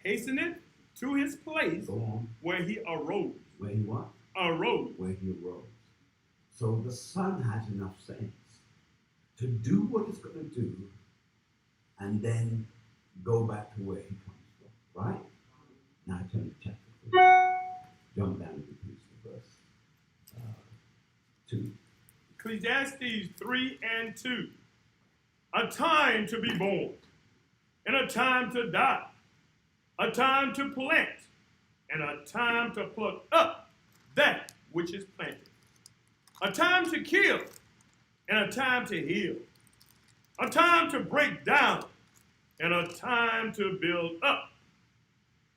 hasteneth to his place where he arose. Where he what? Arose. Where he arose. So the Son has enough sense to do what he's going to do and then go back to where he comes from. Right? Now turn to chapter 3. Jump down to verse 2. Ecclesiastes 3 and 2. A time to be born, and a time to die, a time to plant, and a time to pluck up that which is planted, a time to kill, and a time to heal, a time to break down, and a time to build up,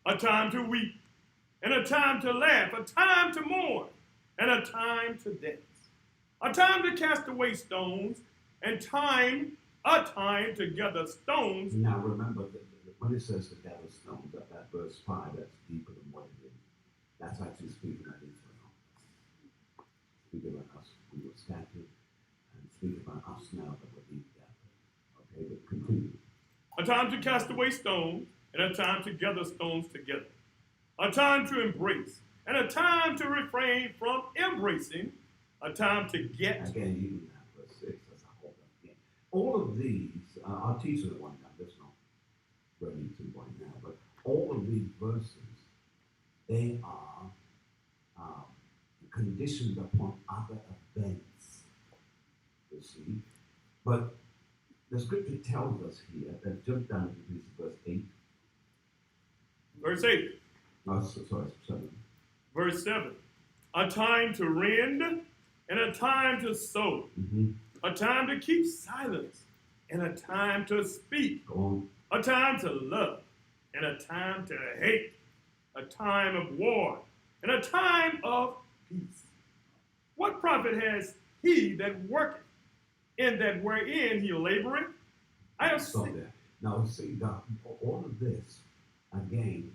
a time to weep, and a time to laugh, a time to mourn, and a time to dance, a time to cast away stones, and a time to gather stones. Now remember, when it says to gather stones, that verse 5, that's deeper than what it is. That's actually speaking of Israel. Speaking about us, we were scattered, and speaking about us now that we're being gathered. Okay, but continue. A time to cast away stones, and a time to gather stones together. A time to embrace, and a time to refrain from embracing. A time to get. Again, even that verse 6, that's a whole other thing. All of these, I'll teach you the one time, that's not running to right now, but all of these verses, they are conditioned upon other events, you see. But the scripture tells us here, that jump down to verse 8. Verse 8. Oh, sorry, 7. Verse 7. A time to rend, and a time to sow. Mm-hmm. A time to keep silence, and a time to speak. Go on. A time to love, and a time to hate. A time of war, and a time of peace. What profit has he that worketh in that wherein he laboreth? I have seen that. Now, see, God, all of this, again,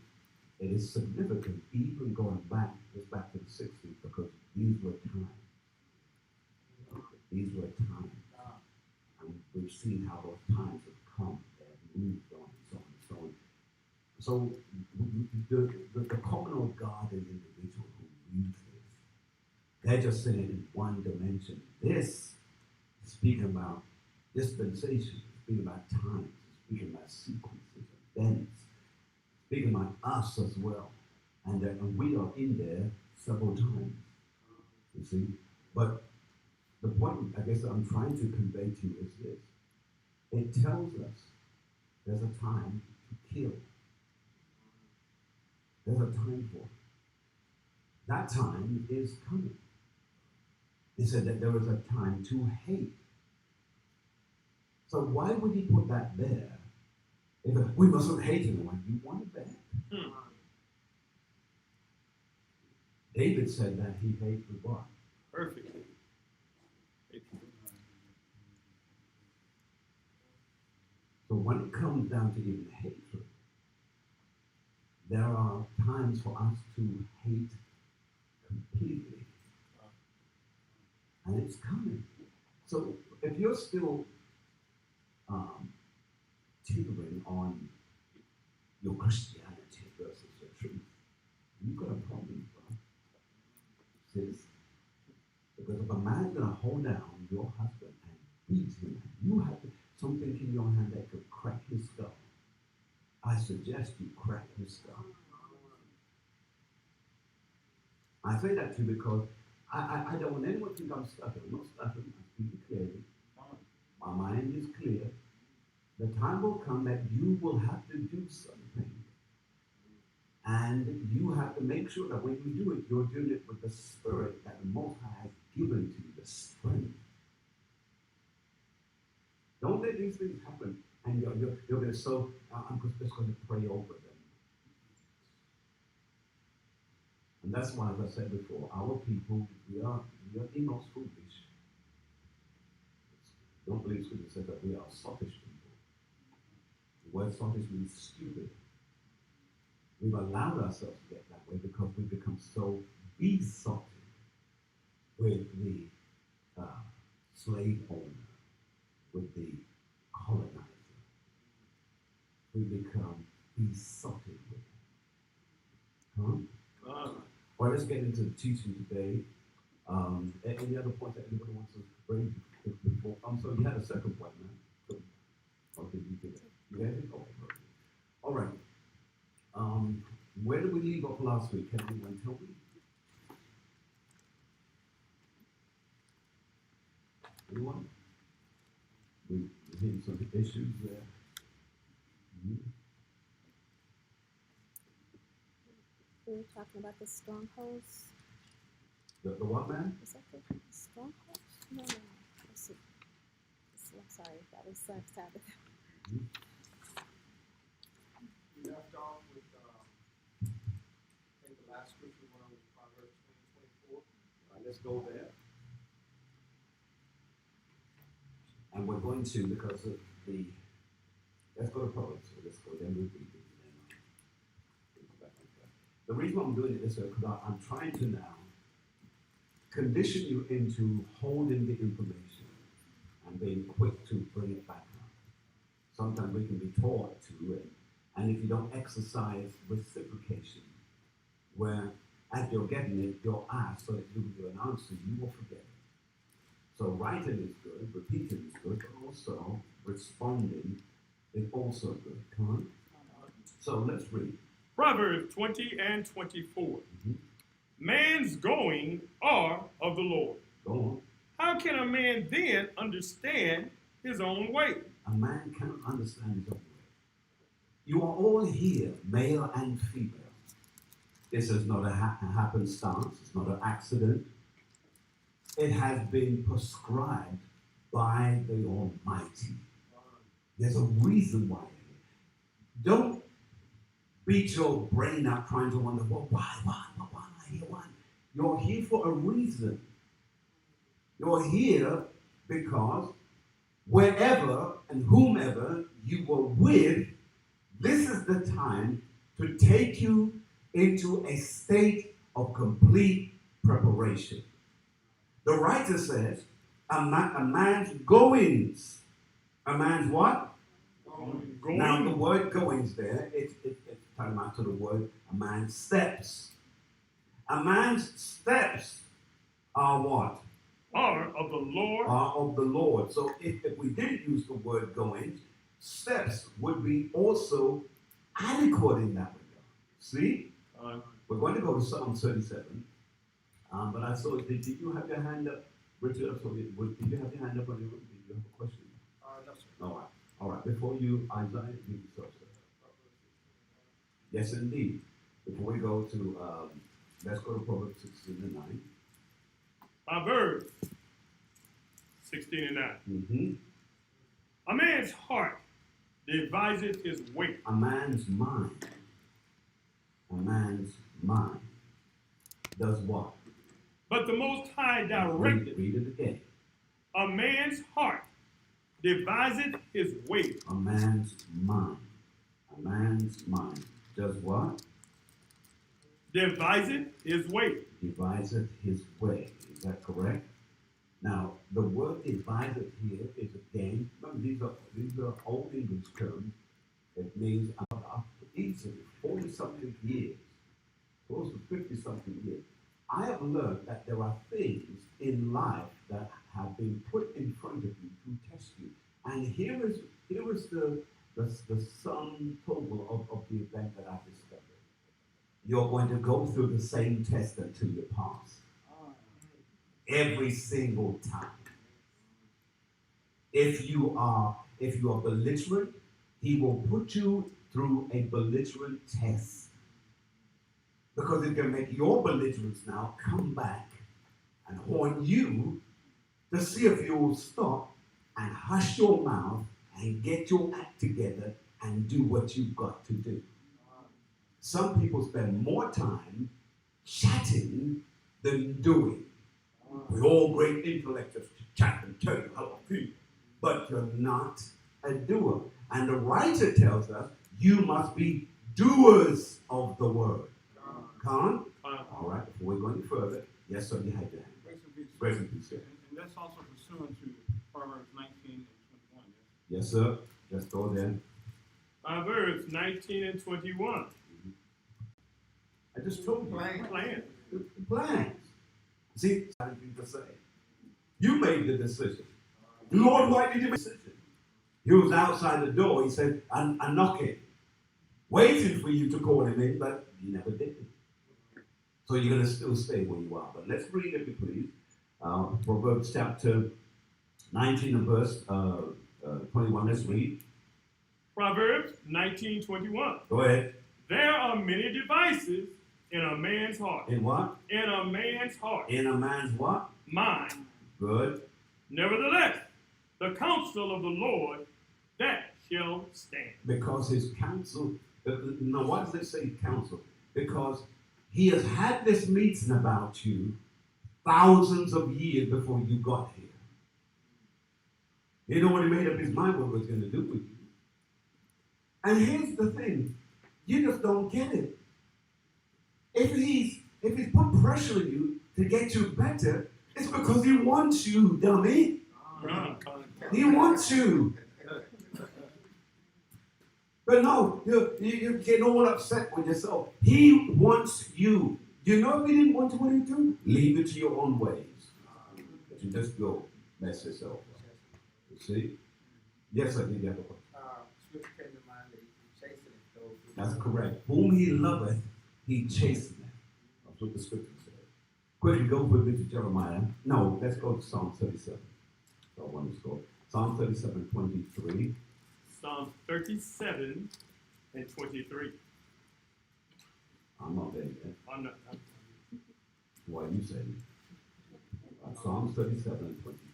it is significant, even going back to the 60s, because these were times. These were times. And we've seen how those times have come. They have moved on and so on and so on. So the covenant of God and individual who read this, they're just saying in one dimension. This is speaking about dispensation, speaking about times, speaking about sequences, events, speaking about us as well. And we are in there several times, you see. But the point, I guess, I'm trying to convey to you is this. It tells us there's a time to kill. There's a time for it. That time is coming. He said that there was a time to hate. So why would he put that there? If we mustn't hate anyone. You want that. David said that he hated what? Perfectly. So when it comes down to even hatred, there are times for us to hate completely. And it's coming. So if you're still teetering on your Christianity versus your truth, you've got a problem, bro. Sis. Because if a man's going to hold down your husband and beat him, and you have something in your hand that could crack his skull, I suggest you crack his skull. I say that to you because I don't want anyone to think I'm stuttering. I'm not stuttering. I'm speaking clearly. My mind is clear. The time will come that you will have to do something. And you have to make sure that when you do it, you're doing it with the spirit that the Most High has given to you, the strength. Don't let these things happen. And you're going to I'm just going to pray over them. And that's why, as I said before, our people, we are the most foolish. Don't believe Scripture says that we are softish people. The word softish means stupid. We've allowed ourselves to get that way because we've become so besotted with the slave owner, with the colonizer. We become besotted with right, let's get into the teaching today. Any other points that anybody wants to bring before? So you had a second point, man. Okay, you did it. You had it? Okay, perfect. All right. Where did we leave off last week? Can anyone tell me? Anyone? We hit some issues there. We were talking about the strongholds. The what, man? Is that the strongholds? No. Let's see. I'm sorry, that was Sabbath. We left off with, I think the last scripture went on was Proverbs 20:24. All right, let's go there. And we're going to, because of the, let's go to Proverbs. So let's go there and read it. The reason why I'm doing it this way, because I'm trying to now condition you into holding the information and being quick to bring it back up. Sometimes we can be taught to, and if you don't exercise reciprocation, where as you're getting it, you're asked, so that you give you an answer, you will forget it. So writing is good, repeating is good, but also responding is also good. Come on. So let's read. Proverbs 20 and 24. Man's going are of the Lord. Go on. How can a man then understand his own way? A man cannot understand his own way. You are all here, male and female. This is not a happenstance. It's not an accident. It has been prescribed by the Almighty. There's a reason why. Don't beat your brain out trying to wonder, well, why am I here? Why? You're here for a reason. You're here because wherever and whomever you were with, this is the time to take you into a state of complete preparation. The writer says, a man's goings. A man's what? Going. Now the word goings there, it's talking about to the word a man's steps. A man's steps are what? Are of the Lord. Are of the Lord. So if we didn't use the word goings, steps would be also adequate in that regard. See? We're going to go to Psalm 37. But I saw, did you have your hand up? Richard, did you have your hand up on your room? Did you have a question? No, sir. All right. Before you, Isaiah, you start, sir. Yes, indeed. Before we go to, let's go to Proverbs 16 and 9. Proverbs 16 and 9. Mm-hmm. A man's heart deviseth his way. A man's mind does what? But the Most High Read directed. it again. A man's heart deviseth his way. A man's mind does what? Deviseth his way. Deviseth his way. Is that correct? Now, the word deviseth here is again, remember these are old English terms. It means easily 40-something years, close to 50-something years. I have learned that there are things in life that have been put in front of you to test you. And here is the sum total of the event that I've discovered. You're going to go through the same test until you pass. Every single time. If you are belligerent, he will put you through a belligerent test. Because it can make your belligerence now come back and haunt you to see if you will stop and hush your mouth and get your act together and do what you've got to do. Some people spend more time chatting than doing. We're all great intellectuals to chat and tell you how I feel, but you're not a doer. And the writer tells us you must be doers of the word. Con? All right, before we go any further, yes, sir, you had your hand. Grace and peace, sir. And that's also pursuant to Proverbs 19 and 21. Yes, sir. Let's go there. Proverbs 19 and 21. I just told you. Plan. plans. See, people say, you made the decision. Lord, why did you make the decision? He was outside the door. He said, I'm knocking, waiting for you to call him in, but you never did. So you're going to still stay where you are. But let's read it, please. Proverbs chapter 19 and verse 21. Let's read. Proverbs 19:21. Go ahead. There are many devices in a man's heart. In what? In a man's heart. In a man's what? Mind. Good. Nevertheless, the counsel of the Lord, that shall stand. Because his counsel, now why does it say counsel? Because he has had this meeting about you thousands of years before you got here. He'd already made up his mind what he was going to do with you. And here's the thing, you just don't get it. If he's put pressure on you to get you better, it's because he wants you, dummy. He wants you. But no, you're getting all upset with yourself. He wants you. You know if he didn't want you, what he'd do? Leave it to your own ways. But you just go mess yourself up. You see? Yes, I did have a question. Scripture came to mind that he chasteneth those. That's correct. Whom he loveth, he chasteneth. That's what the scripture says. Quickly go with me to Jeremiah. No, let's go to Psalm 37. So I want to go. Psalm 37, 23. Psalm 37 and 23. I'm not there yet. I'm not. Why you say it? Psalm 37 and 23.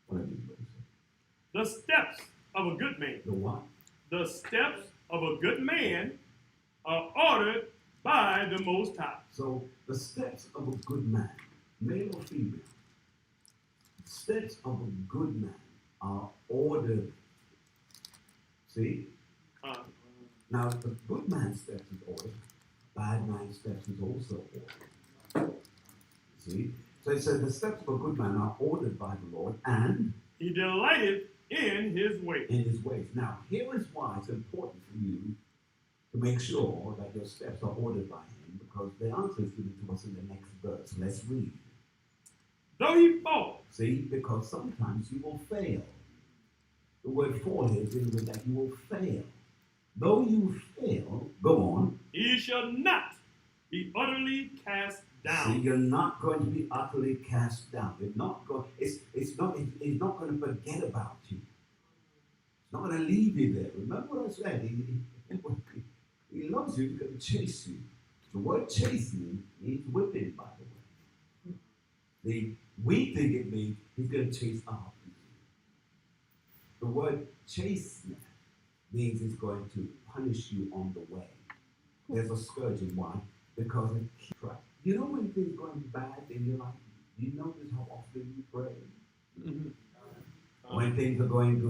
What did you say? The steps of a good man. The what? The steps of a good man are ordered by the Most High. So the steps of a good man, male or female, the steps of a good man are ordered. See? Now the good man's steps is ordered. Bad man's steps is also ordered. See? So it says the steps of a good man are ordered by the Lord, and he delighteth in his way. In his ways. Now here is why it's important for you to make sure that your steps are ordered by him, because the answer is given to us in the next verse. Let's read. Though he fall. See, because sometimes you will fail. The word fall here is in with that you will fail. Though you fail, go on. He shall not be utterly cast down. See, you're not going to be utterly cast down. You're not going. It's not going to forget about you. It's not going to leave you there. Remember what I said. He loves you. He's going to chase you. The word chastening means whipping, by the way. We think it means he's going to chase after you. The word chastening means he's going to punish you on the way. There's a scourging. Why? Because it keeps right. You know when things are going bad in your life, you notice how often you pray. When things are going good.